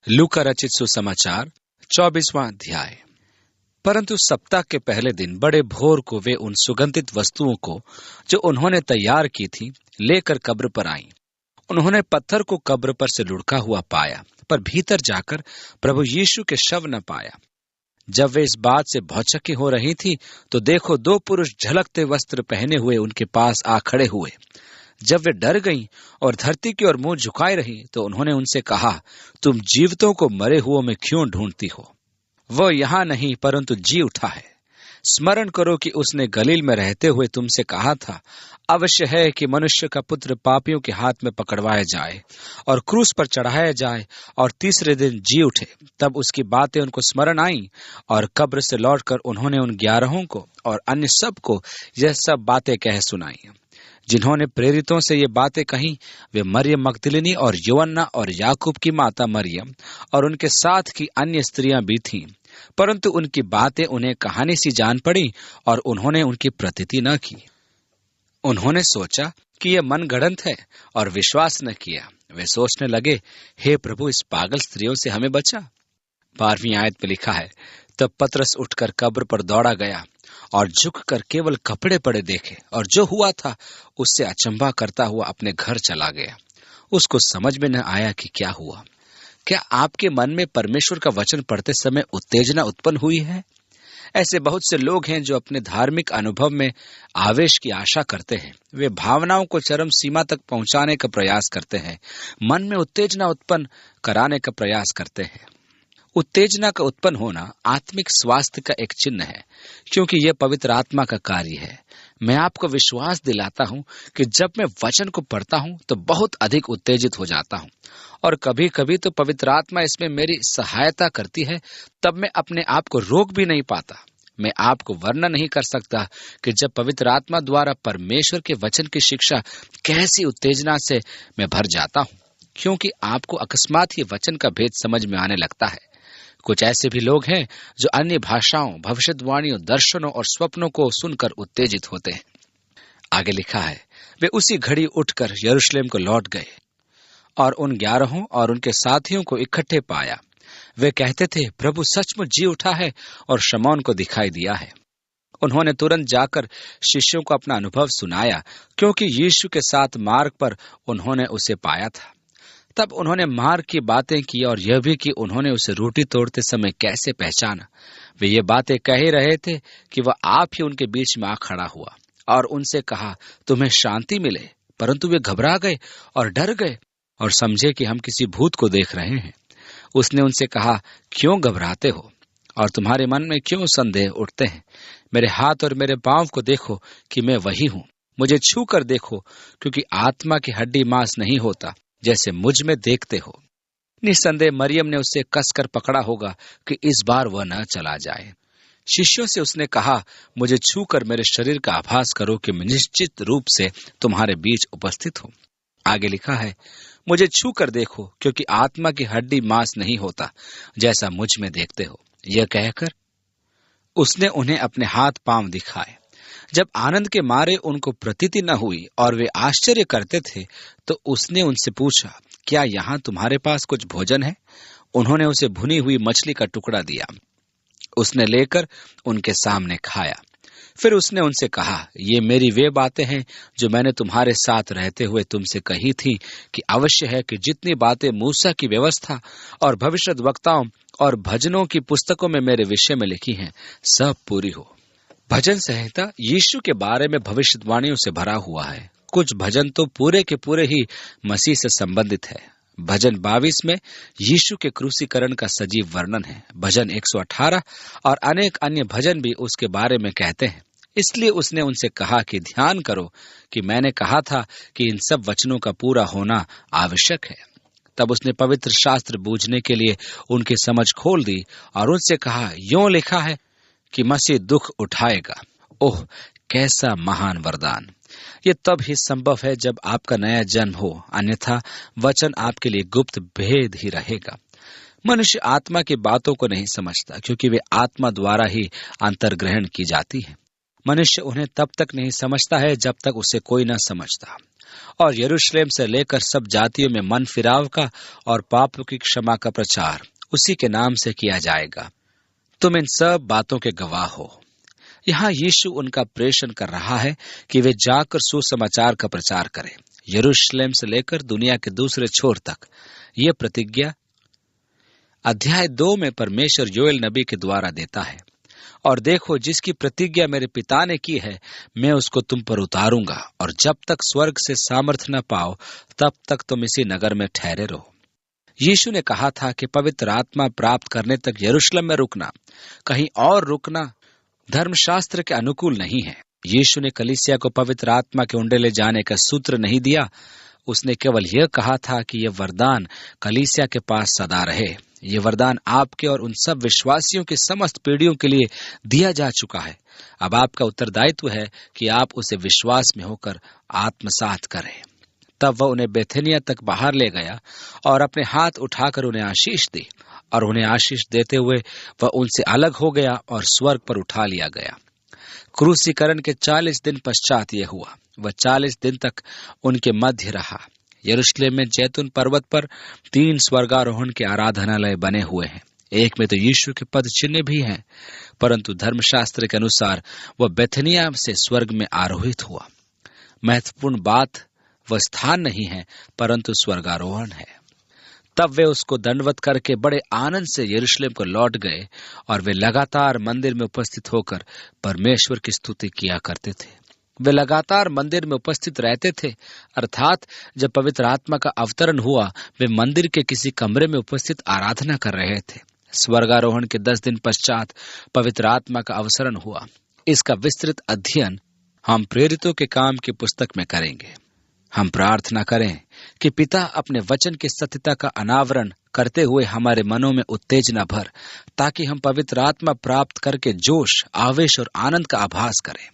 लूका रचित सुसमाचार 24वां अध्याय। परंतु सप्ताह के पहले दिन बड़े भोर को वे उन सुगंधित वस्तुओं को जो उन्होंने तैयार की थी लेकर कब्र पर आईं। उन्होंने पत्थर को कब्र पर से लुढ़का हुआ पाया, पर भीतर जाकर प्रभु यीशु के शव न पाया। जब वे इस बात से भौचक्की हो रही थी तो देखो, दो पुरुष झलकते वस्त्र पहने हुए उनके पास आ खड़े हुए। जब वे डर गईं और धरती की ओर मुंह झुकाए रही तो उन्होंने उनसे कहा, तुम जीवितों को मरे हुओं में क्यों ढूंढती हो? वह यहाँ नहीं परंतु जी उठा है। स्मरण करो कि उसने गलील में रहते हुए तुमसे कहा था, अवश्य है कि मनुष्य का पुत्र पापियों के हाथ में पकड़वाया जाए और क्रूस पर चढ़ाया जाए और तीसरे दिन जी उठे। तब उसकी बातें उनको स्मरण आईं और कब्र से लौटकर उन्होंने उन 11 को और अन्य सब को यह सब बातें कह सुनाई। जिन्होंने प्रेरितों से ये बातें कहीं वे मरियम मगदलिनी और यूहन्ना और याकूब की माता मरियम और उनके साथ की अन्य स्त्रियां भी थीं। परंतु उनकी बातें उन्हें कहानी सी जान पड़ी और उन्होंने उनकी प्रतीति न की। उन्होंने सोचा कि यह मनगढ़ंत है और विश्वास न किया। वे सोचने लगे, हे प्रभु, इस पागल स्त्रियों से हमें बचा। 12वीं आयत में लिखा है, तब पतरस उठकर कब्र पर दौड़ा गया और झुककर केवल कपड़े पड़े देखे और जो हुआ था उससे अचंभा करता हुआ अपने घर चला गया। उसको समझ में न आया कि क्या हुआ। क्या आपके मन में परमेश्वर का वचन पढ़ते समय उत्तेजना उत्पन्न हुई है? ऐसे बहुत से लोग हैं जो अपने धार्मिक अनुभव में आवेश की आशा करते हैं। वे भावनाओं को चरम सीमा तक पहुंचाने का प्रयास करते हैं, मन में उत्तेजना उत्पन्न कराने का प्रयास करते हैं। उत्तेजना का उत्पन्न होना आत्मिक स्वास्थ्य का एक चिन्ह है, क्योंकि यह पवित्र आत्मा का कार्य है। मैं आपको विश्वास दिलाता हूं कि जब मैं वचन को पढ़ता हूं तो बहुत अधिक उत्तेजित हो जाता हूं और कभी कभी तो पवित्र आत्मा इसमें मेरी सहायता करती है, तब मैं अपने आप को रोक भी नहीं पाता। मैं आपको वर्णन नहीं कर सकता कि जब पवित्र आत्मा द्वारा परमेश्वर के वचन की शिक्षा कैसी उत्तेजना से मैं भर जाता हूं, क्योंकि आपको अकस्मात ही वचन का भेद समझ में आने लगता है। कुछ ऐसे भी लोग हैं जो अन्य भाषाओं, भविष्यवाणियों, दर्शनों और स्वप्नों को सुनकर उत्तेजित होते हैं। आगे लिखा है, वे उसी घड़ी उठकर यरूशलेम को लौट गए और उन 11 और उनके साथियों को इकट्ठे पाया। वे कहते थे, प्रभु सचमुच जी उठा है और शमौन को दिखाई दिया है। उन्होंने तुरंत जाकर शिष्यों को अपना अनुभव सुनाया, क्योंकि यीशु के साथ मार्ग पर उन्होंने उसे पाया था। तब उन्होंने मार्ग की बातें की और यह भी कि उन्होंने उसे रोटी तोड़ते समय कैसे पहचाना। वे ये बातें कह ही रहे थे कि वह आप ही उनके बीच में आ खड़ा हुआ और उनसे कहा, तुम्हें शांति मिले। परंतु वे घबरा गए और डर गए और समझे कि हम किसी भूत को देख रहे हैं। उसने उनसे कहा, क्यों घबराते हो और तुम्हारे मन में क्यों संदेह उठते हैं? मेरे हाथ और मेरे पांव को देखो कि मैं वही हूँ। मुझे छू कर देखो, क्योंकि आत्मा की हड्डी मांस नहीं होता जैसे मुझ में देखते हो। निस्संदेह मरियम ने उसे कसकर पकड़ा होगा कि इस बार वह न चला जाए। शिष्यों से उसने कहा, मुझे छूकर मेरे शरीर का आभास करो कि मैं निश्चित रूप से तुम्हारे बीच उपस्थित हूँ। आगे लिखा है, मुझे छू कर देखो, क्योंकि आत्मा की हड्डी मांस नहीं होता जैसा मुझ में देखते हो। यह कहकर उसने उन्हें अपने हाथ पांव दिखाए। जब आनंद के मारे उनको प्रतीति न हुई और वे आश्चर्य करते थे तो उसने उनसे पूछा, क्या यहाँ तुम्हारे पास कुछ भोजन है? उन्होंने उसे भुनी हुई मछली का टुकड़ा दिया। उसने लेकर उनके सामने खाया। फिर उसने उनसे कहा, ये मेरी वे बातें हैं जो मैंने तुम्हारे साथ रहते हुए तुमसे कही थी कि अवश्य है कि जितनी बातें मूसा की व्यवस्था और भविष्यद्वक्ताओं और भजनों की पुस्तकों में मेरे विषय में लिखी हैं, सब पूरी हो। भजन संहिता यीशु के बारे में भविष्यवाणियों से भरा हुआ है। कुछ भजन तो पूरे के पूरे ही मसीह से संबंधित है। भजन 22 में यीशु के क्रूसीकरण का सजीव वर्णन है। भजन 118 और अनेक अन्य भजन भी उसके बारे में कहते हैं। इसलिए उसने उनसे कहा कि ध्यान करो कि मैंने कहा था कि इन सब वचनों का पूरा होना आवश्यक है। तब उसने पवित्र शास्त्र बूझने के लिए उनकी समझ खोल दी और उनसे कहा, यूं लिखा है कि मसीह दुख उठाएगा। ओह, कैसा महान वरदान! ये तब ही संभव है जब आपका नया जन्म हो, अन्यथा वचन आपके लिए गुप्त भेद ही रहेगा। मनुष्य आत्मा की बातों को नहीं समझता, क्योंकि वे आत्मा द्वारा ही अंतर्ग्रहण की जाती है। मनुष्य उन्हें तब तक नहीं समझता है जब तक उसे कोई न समझता। और यरूशलेम से लेकर सब जातियों में मन फिराव का और पापों की क्षमा का प्रचार उसी के नाम से किया जाएगा। तुम इन सब बातों के गवाह हो। यहाँ यीशु उनका प्रेषण कर रहा है कि वे जाकर सुसमाचार का प्रचार करें, यरूशलेम से लेकर दुनिया के दूसरे छोर तक। ये प्रतिज्ञा अध्याय 2 में परमेश्वर योएल नबी के द्वारा देता है। और देखो, जिसकी प्रतिज्ञा मेरे पिता ने की है, मैं उसको तुम पर उतारूंगा, और जब तक स्वर्ग से सामर्थ न पाओ तब तक तुम इसी नगर में ठहरे रहो। यीशु ने कहा था कि पवित्र आत्मा प्राप्त करने तक यरूशलेम में रुकना, कहीं और रुकना धर्मशास्त्र के अनुकूल नहीं है। यीशु ने कलीसिया को पवित्र आत्मा के उंडे ले जाने का सूत्र नहीं दिया। उसने केवल यह कहा था कि यह वरदान कलीसिया के पास सदा रहे। ये वरदान आपके और उन सब विश्वासियों की समस्त पीढ़ियों के लिए दिया जा चुका है। अब आपका उत्तरदायित्व है कि आप उसे विश्वास में होकर आत्मसात करें। तब वह उन्हें बेथनिया तक बाहर ले गया और अपने हाथ उठाकर उन्हें आशीष दी, और उन्हें आशीष देते हुए वह उनसे अलग हो गया और स्वर्ग पर उठा लिया गया। क्रूसीकरण के 40 दिन पश्चात यह हुआ। वह 40 दिन तक उनके मध्य रहा। यरूशलेम में जैतून पर्वत पर 3 स्वर्गारोहण के आराधनालय बने हुए हैं। एक में तो यीशु के पद चिन्ह भी हैं, परंतु धर्मशास्त्र के अनुसार वह बेथनिया से स्वर्ग में आरोहित हुआ। महत्वपूर्ण बात वह स्थान नहीं है, परंतु स्वर्गारोहण है। तब वे उसको दंडवत करके बड़े आनंद से यरूशलेम को लौट गए, और वे लगातार मंदिर में उपस्थित होकर परमेश्वर की स्तुति किया करते थे। वे लगातार मंदिर में उपस्थित रहते थे, अर्थात जब पवित्र आत्मा का अवतरण हुआ, वे मंदिर के किसी कमरे में उपस्थित आराधना कर रहे थे। स्वर्गारोहण के 10 दिन पश्चात पवित्र आत्मा का अवतरण हुआ। इसका विस्तृत अध्ययन हम प्रेरितों के काम की पुस्तक में करेंगे। हम प्रार्थना करें कि पिता अपने वचन की सत्यता का अनावरण करते हुए हमारे मनों में उत्तेजना भर, ताकि हम पवित्र आत्मा प्राप्त करके जोश, आवेश और आनंद का आभास करें।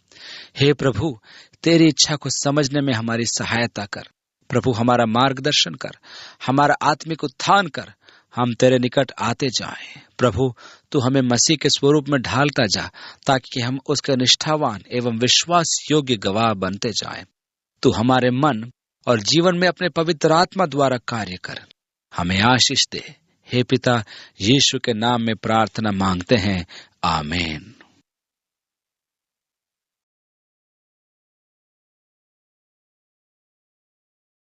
हे प्रभु, तेरी इच्छा को समझने में हमारी सहायता कर। प्रभु, हमारा मार्गदर्शन कर, हमारा आत्मिक उत्थान कर। हम तेरे निकट आते जाएं। प्रभु, तू हमें मसीह के स्वरूप में ढालता जा, ताकि हम उसके निष्ठावान एवं विश्वास योग्य गवाह बनते जाएं। तू हमारे मन और जीवन में अपने पवित्र आत्मा द्वारा कार्य कर, हमें आशीष दे। हे पिता, यीशु के नाम में प्रार्थना मांगते हैं, आमीन।